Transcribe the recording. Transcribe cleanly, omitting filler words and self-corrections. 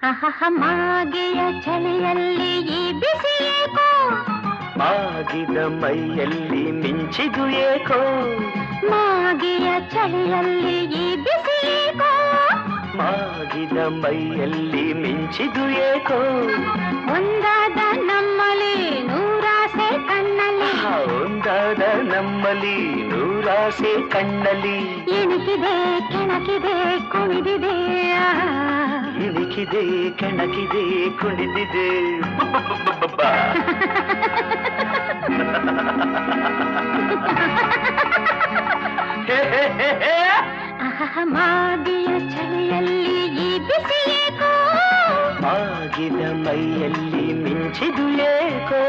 ಮಾಗೆಯ ಚಳಿಯಲ್ಲಿ ಈ ಬಿಸಿ ಏಕೋ ಮಾಗಿದ ಮೈಯಲ್ಲಿ ಮಿಂಚಿದು ಏಕೋ ಮಾಗೆಯ ಚಳಿಯಲ್ಲಿ ಈ ಬಿಸಿ ಏಕೋ ಮಾಗಿದ ಮೈಯಲ್ಲಿ ಮಿಂಚಿದು ಏಕೋ ಒಂದಾದ ನಮ್ಮಲ್ಲಿ ನೂರಾಸೆ ಕಣ್ಣಲ್ಲಿ ಒಂದಾದ ನಮ್ಮಲ್ಲಿ ನೂರಾಸೆ ಕಣ್ಣಲ್ಲಿ ಇಣುಕಿದೆ ಕೆಣಕಿದೆ ಕುಣಿದಿದೆ ಇಣುಕಿದೆ ಕೆಣಕಿದೆ ಕುಣಿದಿದೆ ಮಾಗಿಯ ಚಳಿಯಲ್ಲಿ ಈ ಬಿಸಿ ಏಕೋ ಮಾಗಿದ ಮೈಯಲ್ಲಿ ಮಿಂಚಿದು ಏಕೋ